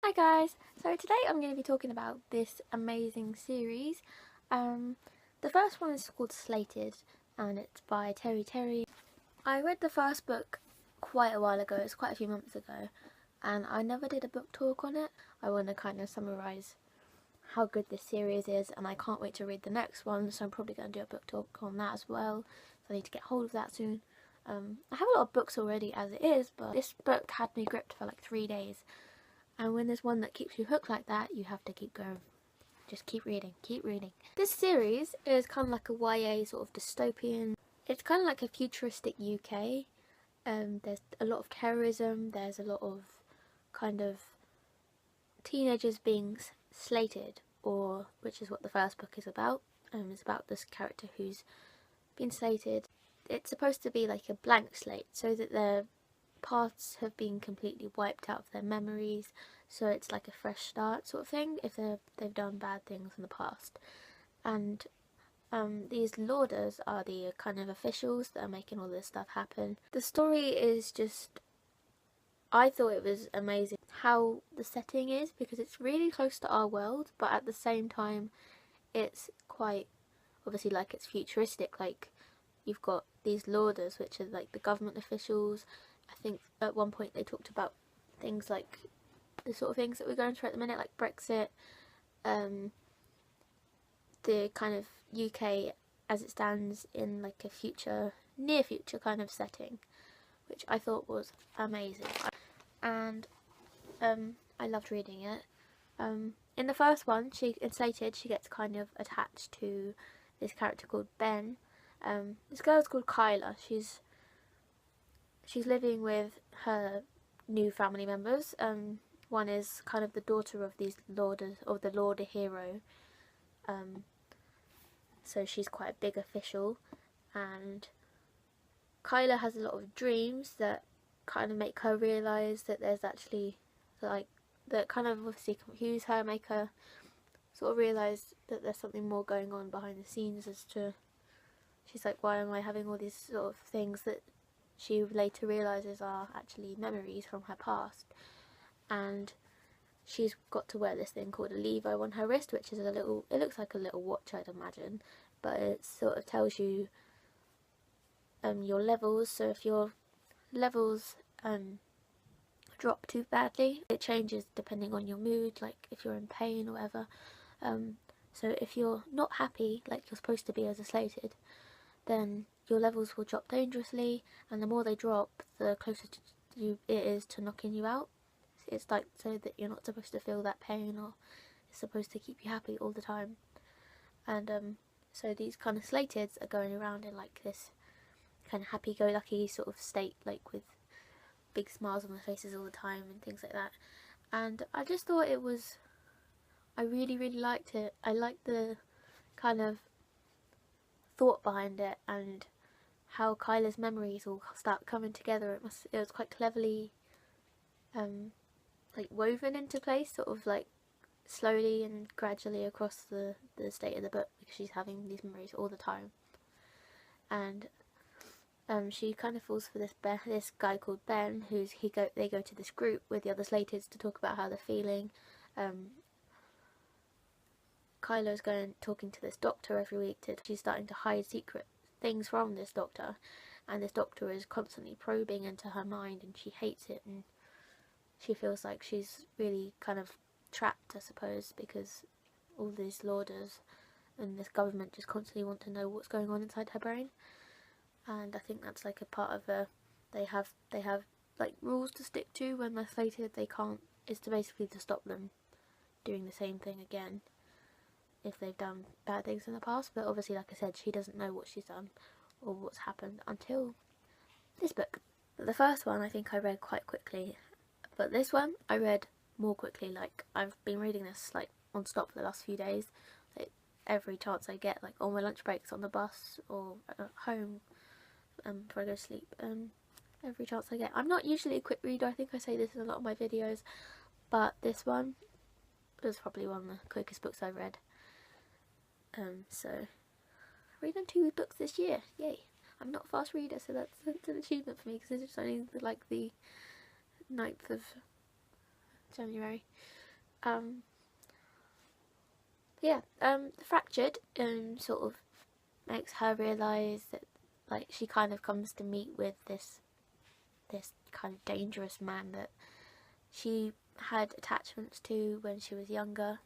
Hi guys, so today I'm going to be talking about this amazing series. The first one is called Slated and it's by Teri. I read the first book quite a while ago, it's quite a few months ago, and I never did a book talk on it. I want to kind of summarise how good this series is, and I can't wait to read the next one, so I'm probably going to do a book talk on that as well, so I need to get hold of that soon. I have a lot of books already as it is, but this book had me gripped for like 3 days. And when there's one that keeps you hooked like that, you have to keep going. Just keep reading, keep reading. This series is kind of like a YA sort of dystopian. It's kind of like a futuristic UK. There's a lot of terrorism. There's a lot of kind of teenagers being slated, or which is what the first book is about. It's about this character who's been slated. It's supposed to be like a blank slate, so that their paths have been completely wiped out of their memories, so it's like a fresh start sort of thing if they've done bad things in the past. And these Lorders are the kind of officials that are making all this stuff happen. The story is just, I thought it was amazing how the setting is, because it's really close to our world, but at the same time it's quite, obviously, like, it's futuristic. Like, you've got these Lorders, which are like the government officials. I think at one point they talked about things like the sort of things that we're going through at the minute, like Brexit, the kind of UK as it stands in like a future, near future kind of setting, which I thought was amazing. And I loved reading it. In the first one, in Slated, she gets kind of attached to this character called Ben. This girl's called Kyla. She's living with her new family members. One is kind of the daughter of these Lorders, of the Lorder hero. So she's quite a big official, and Kyla has a lot of dreams that kind of make her realise that there's actually, like, that kind of obviously confuse her, make her sort of realise that there's something more going on behind the scenes, as to, she's like, why am I having all these sort of things that she later realises are actually memories from her past. And she's got to wear this thing called a levo on her wrist, which is a little, it looks like a little watch, I'd imagine, but it sort of tells you your levels. So if your levels drop too badly, it changes depending on your mood, like if you're in pain or whatever. So if you're not happy, like you're supposed to be as a slated, then your levels will drop dangerously, and the more they drop, the closer to you it is to knocking you out. It's like so that you're not supposed to feel that pain, or it's supposed to keep you happy all the time. And so these kind of slateds are going around in like this kind of happy-go-lucky sort of state, like with big smiles on their faces all the time and things like that. And I just thought it was, I really liked it. I liked the kind of thought behind it, and how Kyla's memories all start coming together. It was quite cleverly like woven into place, sort of like slowly and gradually across the state of the book, because she's having these memories all the time. And she kind of falls for this guy called Ben, they go to this group with the other Slateds to talk about how they're feeling. Kyla's talking to this doctor every week. She's starting to hide secret things from this doctor, and this doctor is constantly probing into her mind, and she hates it, and she feels like she's really kind of trapped, I suppose, because all these Lorders and this government just constantly want to know what's going on inside her brain. And I think that's like a part of they have like rules to stick to when they're slated. They can't, it's to basically to stop them doing the same thing again if they've done bad things in the past. But obviously, like I said, she doesn't know what she's done or what's happened until this book. But the first one I think I read quite quickly, but this one I read more quickly. Like, I've been reading this like non-stop for the last few days, like every chance I get, like on my lunch breaks, on the bus, or at home before I go to sleep. Every chance I get. I'm not usually a quick reader, I think I say this in a lot of my videos, but this one was probably one of the quickest books I've read. So I've read 2 books this year, yay. I'm not a fast reader, so that's an achievement for me, because it's only like the 9th of January. Yeah, Fractured sort of makes her realise that, like, she kind of comes to meet with this kind of dangerous man that she had attachments to when she was younger,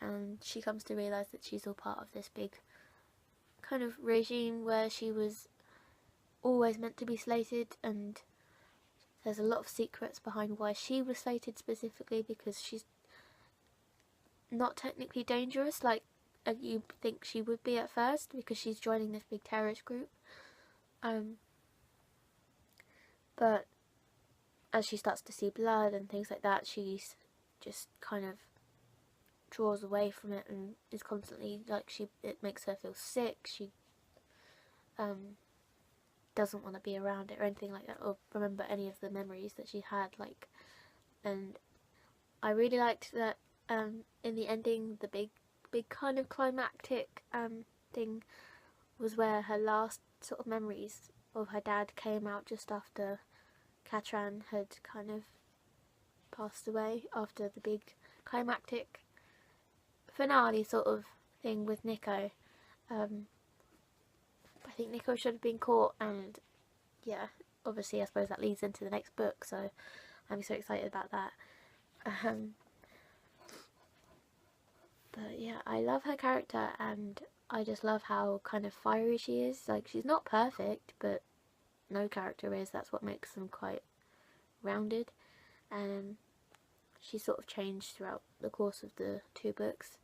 and she comes to realise that she's all part of this big kind of regime where she was always meant to be slated, and there's a lot of secrets behind why she was slated specifically, because she's not technically dangerous like you think she would be at first, because she's joining this big terrorist group. But as she starts to see blood and things like that, she's just kind of draws away from it and is constantly like, it makes her feel sick. She doesn't want to be around it or anything like that, or remember any of the memories that she had, like. And I really liked that in the ending, the big kind of climactic thing was where her last sort of memories of her dad came out just after Katran had kind of passed away, after the big climactic finale sort of thing with Nico. I think Nico should have been caught, and yeah, obviously I suppose that leads into the next book, so I'm so excited about that. But yeah, I love her character, and I just love how kind of fiery she is. Like, she's not perfect, but no character is. That's what makes them quite rounded. And she sort of changed throughout the course of the 2 books.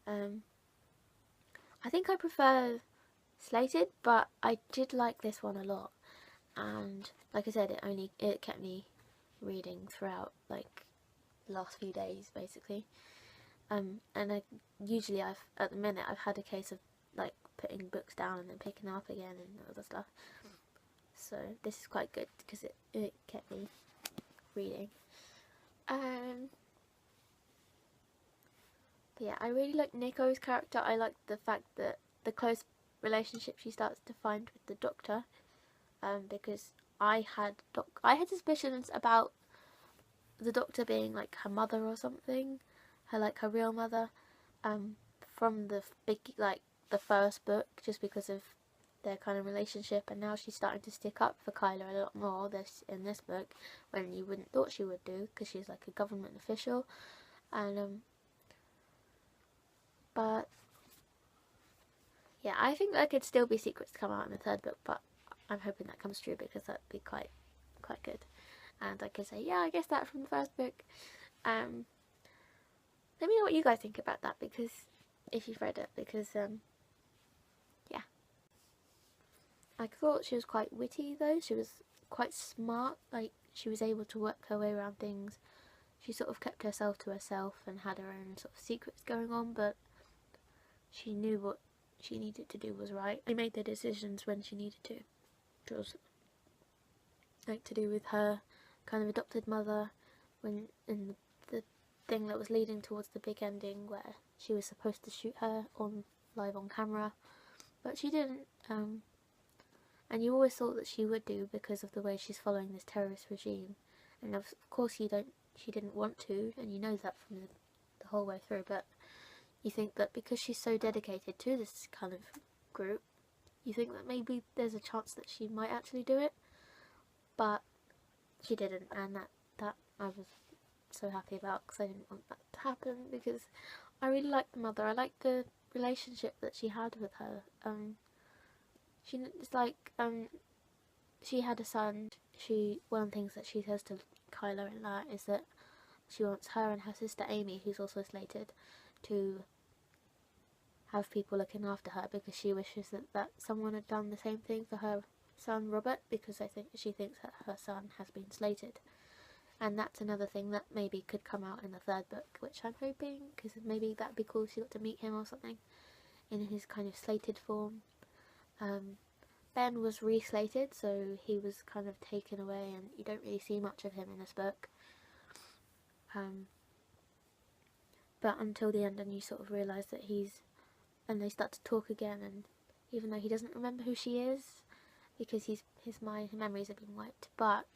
I think I prefer Slated, but I did like this one a lot. And like I said, it kept me reading throughout, like, the last few days basically. And at the minute I've had a case of like putting books down and then picking them up again and other stuff. So this is quite good because it kept me reading. But yeah, I really like Nico's character. I like the fact that the close relationship she starts to find with the Doctor. Because I had suspicions about the Doctor being like her mother or something, her real mother, from the first book, just because of their kind of relationship. And now she's starting to stick up for Kyla a lot more in this book, when you wouldn't thought she would do, because she's like a government official. And but yeah, I think there could still be secrets to come out in the 3rd book, but I'm hoping that comes true, because that'd be quite good. And I could say, yeah, I guess that from the 1st book. Let me know what you guys think about that, because if you've read it, because yeah, I thought she was quite witty though. She was quite smart. Like, she was able to work her way around things. She sort of kept herself to herself and had her own sort of secrets going on, but she knew what she needed to do was right. She made the decisions when she needed to. It was like to do with her kind of adopted mother, when in the thing that was leading towards the big ending, where she was supposed to shoot her live on camera, but she didn't. And you always thought that she would do, because of the way she's following this terrorist regime. And of course she didn't want to, and you know that from the whole way through. But you think that because she's so dedicated to this kind of group, you think that maybe there's a chance that she might actually do it, but she didn't, and that I was so happy about, because I didn't want that to happen, because I really liked the mother. I liked the relationship that she had with her. She had a son. One of the things that she says to Kyla in that is that she wants her and her sister Amy, who's also slated, to have people looking after her, because she wishes that someone had done the same thing for her son Robert, because she thinks that her son has been slated. And that's another thing that maybe could come out in the 3rd book, which I'm hoping, because maybe that'd be cool if she got to meet him or something in his kind of slated form. Ben was re-slated, so he was kind of taken away, and you don't really see much of him in this book. But until the end, and you sort of realise that and they start to talk again, and even though he doesn't remember who she is, because his memories have been wiped, but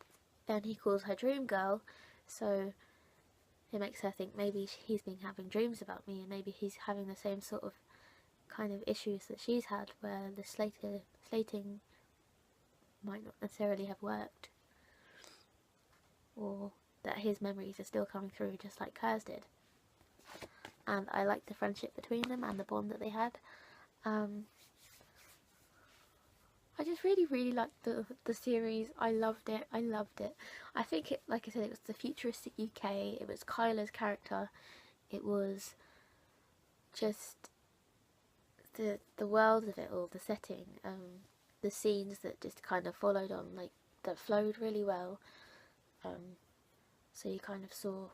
then he calls her Dream Girl, so it makes her think maybe he's been having dreams about me, and maybe he's having the same sort of kind of issues that she's had, where the slating might not necessarily have worked, or that his memories are still coming through just like hers did. And I liked the friendship between them and the bond that they had. I just really liked the series. I loved it. I think it, like I said, it was the futuristic UK. It was Kyla's character. It was just the world of it all, the setting, the scenes that just kind of followed on, like, that flowed really well. So you kind of saw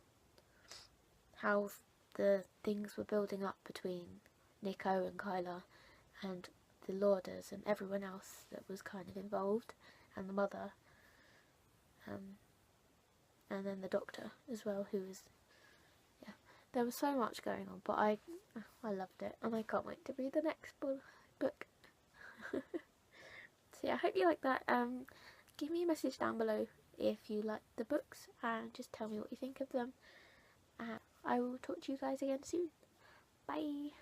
how the things were building up between Nico and Kyla and the Lauders and everyone else that was kind of involved, and the mother, and then the doctor as well, who was, yeah, there was so much going on, but I loved it, and I can't wait to read the next book. So yeah, I hope you like that. Give me a message down below if you like the books, and just tell me what you think of them. I will talk to you guys again soon. Bye!